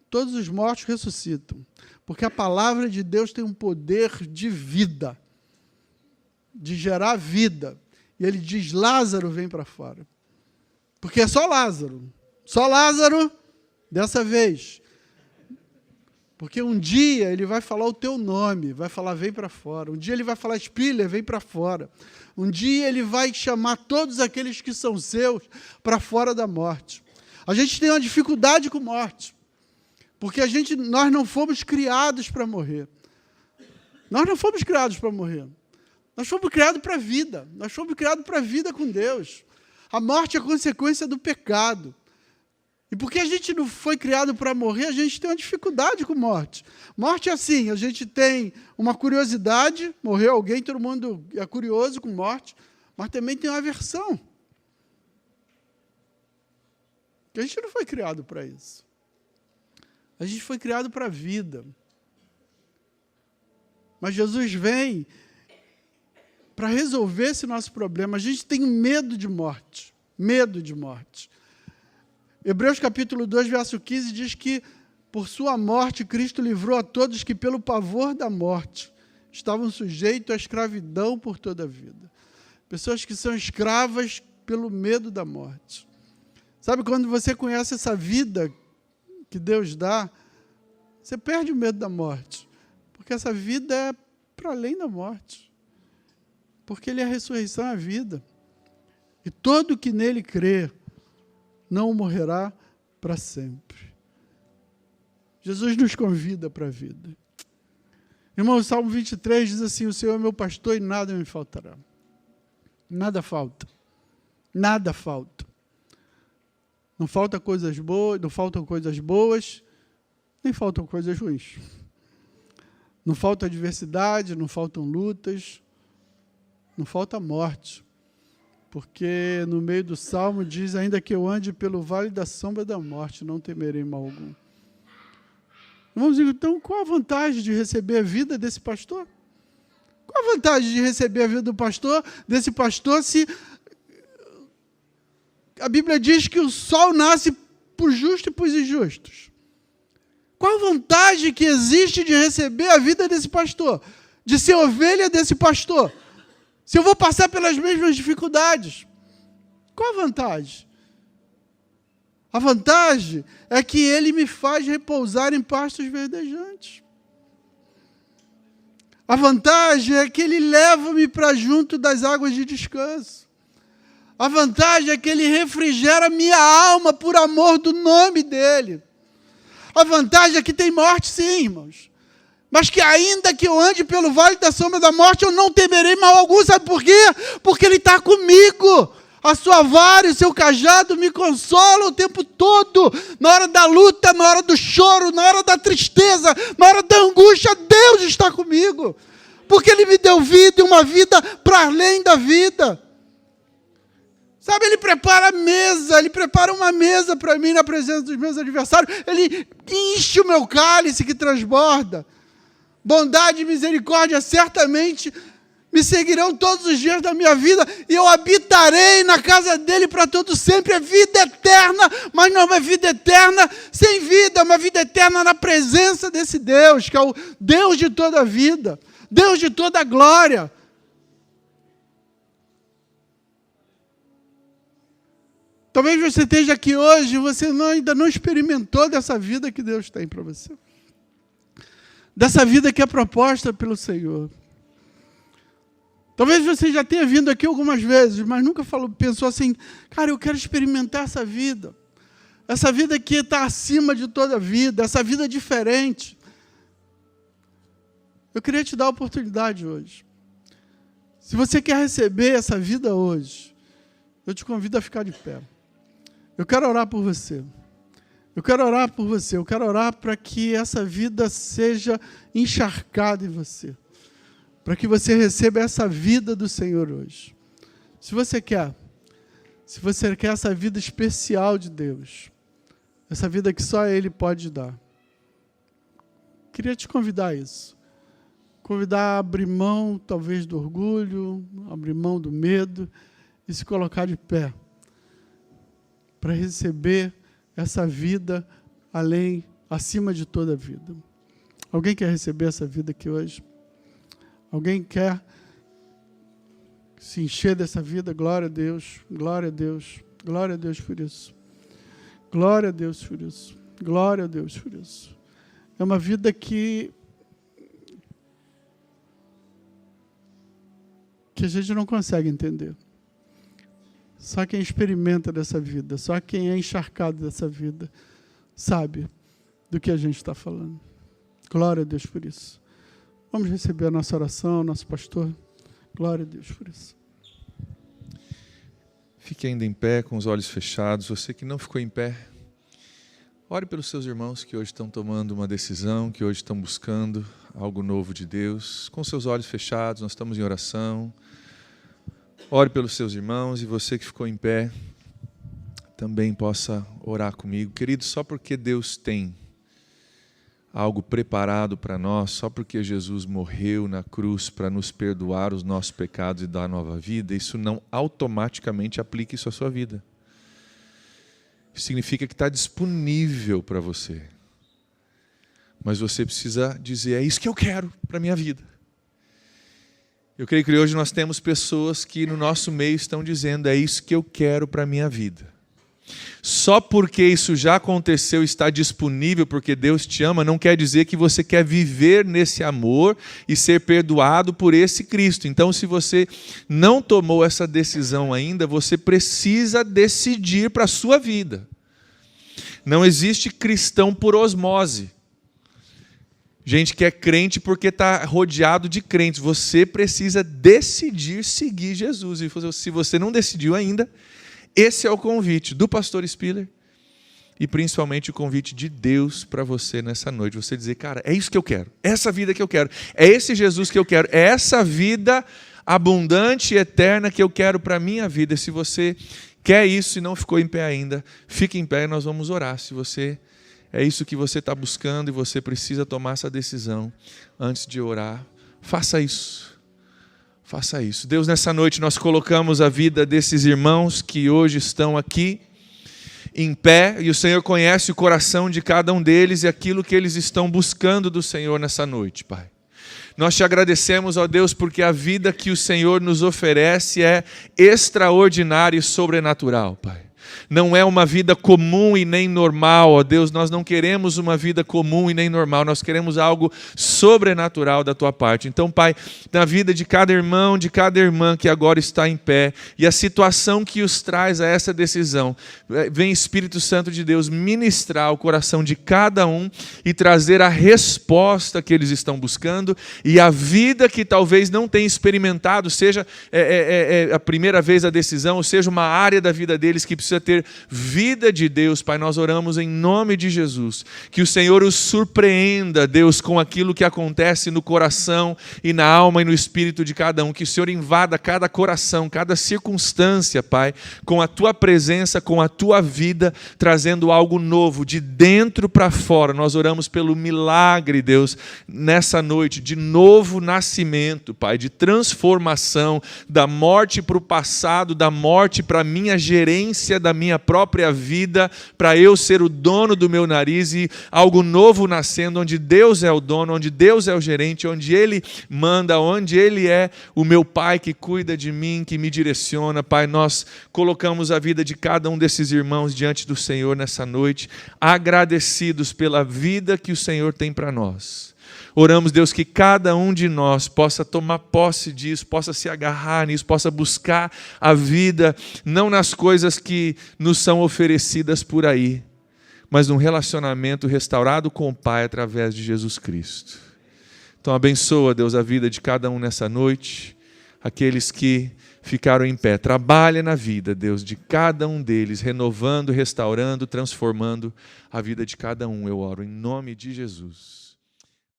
Speaker 1: todos os mortos ressuscitam. Porque a palavra de Deus tem um poder de vida, de gerar vida. E ele diz, Lázaro, vem para fora. Porque é só Lázaro, dessa vez. Porque um dia ele vai falar o teu nome, vai falar, vem para fora. Um dia ele vai falar, Spiller, vem para fora. Um dia ele vai chamar todos aqueles que são seus para fora da morte. A gente tem uma dificuldade com morte. Porque nós não fomos criados para morrer. Nós não fomos criados para morrer. Nós fomos criados para a vida. Nós fomos criados para a vida com Deus. A morte é consequência do pecado. E porque a gente não foi criado para morrer, a gente tem uma dificuldade com morte. Morte é assim, a gente tem uma curiosidade, morreu alguém, todo mundo é curioso com morte, mas também tem uma aversão. Porque a gente não foi criado para isso. A gente foi criado para a vida. Mas Jesus vem para resolver esse nosso problema. A gente tem medo de morte. Medo de morte. Hebreus capítulo 2, verso 15, diz que por sua morte Cristo livrou a todos que pelo pavor da morte estavam sujeitos à escravidão por toda a vida. Pessoas que são escravas pelo medo da morte. Sabe, quando você conhece essa vida que Deus dá, você perde o medo da morte. Porque essa vida é para além da morte. Porque Ele é a ressurreição e a vida. E todo que nele crê não morrerá para sempre. Jesus nos convida para a vida. Irmão, o Salmo 23 diz assim, o Senhor é meu pastor e nada me faltará. Nada falta. Nada falta. Não faltam coisas boas, nem faltam coisas ruins. Não falta adversidade, não faltam lutas, não falta morte. Porque no meio do Salmo diz, ainda que eu ande pelo vale da sombra da morte, não temerei mal algum. Vamos dizer, então, qual a vantagem de receber a vida desse pastor? Qual a vantagem de receber a vida do pastor, desse pastor, se a Bíblia diz que o sol nasce para os justos e para os injustos? Qual a vantagem que existe de receber a vida desse pastor? De ser ovelha desse pastor? Se eu vou passar pelas mesmas dificuldades, qual a vantagem? A vantagem é que ele me faz repousar em pastos verdejantes. A vantagem é que ele leva-me para junto das águas de descanso. A vantagem é que ele refrigera minha alma por amor do nome dele. A vantagem é que tem morte sim, irmãos. Mas que ainda que eu ande pelo vale da sombra da morte, eu não temerei mal algum. Sabe por quê? Porque Ele está comigo. A sua vara e o seu cajado me consolam o tempo todo. Na hora da luta, na hora do choro, na hora da tristeza, na hora da angústia, Deus está comigo. Porque Ele me deu vida e uma vida para além da vida. Sabe, Ele prepara a mesa, Ele prepara uma mesa para mim na presença dos meus adversários. Ele enche o meu cálice que transborda. Bondade e misericórdia certamente me seguirão todos os dias da minha vida, e eu habitarei na casa dele para todo sempre. É vida eterna, mas não é uma vida eterna sem vida, é uma vida eterna na presença desse Deus, que é o Deus de toda a vida, Deus de toda a glória. Talvez você esteja aqui hoje e você ainda não experimentou dessa vida que Deus tem para você. Dessa vida que é proposta pelo Senhor. Talvez você já tenha vindo aqui algumas vezes, mas nunca pensou assim, cara, eu quero experimentar essa vida que está acima de toda a vida, essa vida diferente. Eu queria te dar a oportunidade hoje. Se você quer receber essa vida hoje, eu te convido a ficar de pé. Eu quero orar por você. Eu quero orar por você. Eu quero orar para que essa vida seja encharcada em você. Para que você receba essa vida do Senhor hoje. Se você quer essa vida especial de Deus, essa vida que só Ele pode dar, queria te convidar a isso. Convidar a abrir mão, talvez, do orgulho, abrir mão do medo e se colocar de pé para receber essa vida acima de toda a vida. Alguém quer receber essa vida aqui hoje? Alguém quer se encher dessa vida? Glória a Deus, glória a Deus, glória a Deus por isso. Glória a Deus por isso, glória a Deus por isso. É uma vida que a gente não consegue entender. Só quem experimenta dessa vida, só quem é encharcado dessa vida, sabe do que a gente está falando. Glória a Deus por isso. Vamos receber a nossa oração, nosso pastor. Glória a Deus por isso.
Speaker 2: Fique ainda em pé, com os olhos fechados. Você que não ficou em pé, ore pelos seus irmãos que hoje estão tomando uma decisão, que hoje estão buscando algo novo de Deus. Com seus olhos fechados, nós estamos em oração. Ore pelos seus irmãos, e você que ficou em pé também possa orar comigo. Querido, só porque Deus tem algo preparado para nós, só porque Jesus morreu na cruz para nos perdoar os nossos pecados e dar nova vida, isso não automaticamente aplica isso à sua vida. Isso significa que está disponível para você. Mas você precisa dizer, é isso que eu quero para a minha vida. Eu creio que hoje nós temos pessoas que no nosso meio estão dizendo, é isso que eu quero para a minha vida. Só porque isso já aconteceu, está disponível, porque Deus te ama, não quer dizer que você quer viver nesse amor e ser perdoado por esse Cristo. Então, se você não tomou essa decisão ainda, você precisa decidir para a sua vida. Não existe cristão por osmose. Gente que é crente porque está rodeado de crentes. Você precisa decidir seguir Jesus. E se você não decidiu ainda, esse é o convite do pastor Spiller e principalmente o convite de Deus para você nessa noite. Você dizer, cara, é isso que eu quero, é essa vida que eu quero, é esse Jesus que eu quero, é essa vida abundante e eterna que eu quero para a minha vida. Se você quer isso e não ficou em pé ainda, fique em pé e nós vamos orar. Se você é isso que você está buscando e você precisa tomar essa decisão antes de orar, faça isso. Faça isso. Deus, nessa noite nós colocamos a vida desses irmãos que hoje estão aqui em pé, e o Senhor conhece o coração de cada um deles e aquilo que eles estão buscando do Senhor nessa noite, Pai. Nós te agradecemos, ó Deus, porque a vida que o Senhor nos oferece é extraordinária e sobrenatural, Pai. Não é uma vida comum e nem normal, ó Deus, nós não queremos uma vida comum e nem normal, nós queremos algo sobrenatural da Tua parte. Então, Pai, na vida de cada irmão, de cada irmã que agora está em pé, e a situação que os traz a essa decisão, vem Espírito Santo de Deus ministrar o coração de cada um e trazer a resposta que eles estão buscando, e a vida que talvez não tenha experimentado, seja a primeira vez a decisão, ou seja uma área da vida deles que precisa ter vida de Deus. Pai, nós oramos em nome de Jesus, que o Senhor os surpreenda, Deus, com aquilo que acontece no coração e na alma e no espírito de cada um, que o Senhor invada cada coração, cada circunstância, Pai, com a Tua presença, com a Tua vida, trazendo algo novo, de dentro para fora. Nós oramos pelo milagre, Deus, nessa noite, de novo nascimento, Pai, de transformação, da morte para o passado, da morte para a minha gerência da minha própria vida, para eu ser o dono do meu nariz e algo novo nascendo, onde Deus é o dono, onde Deus é o gerente, onde Ele manda, onde Ele é o meu Pai que cuida de mim, que me direciona. Pai, nós colocamos a vida de cada um desses irmãos diante do Senhor nessa noite, agradecidos pela vida que o Senhor tem para nós. Oramos, Deus, que cada um de nós possa tomar posse disso, possa se agarrar nisso, possa buscar a vida, não nas coisas que nos são oferecidas por aí, mas num relacionamento restaurado com o Pai através de Jesus Cristo. Então abençoa, Deus, a vida de cada um nessa noite, aqueles que ficaram em pé. Trabalha na vida, Deus, de cada um deles, renovando, restaurando, transformando a vida de cada um. Eu oro em nome de Jesus.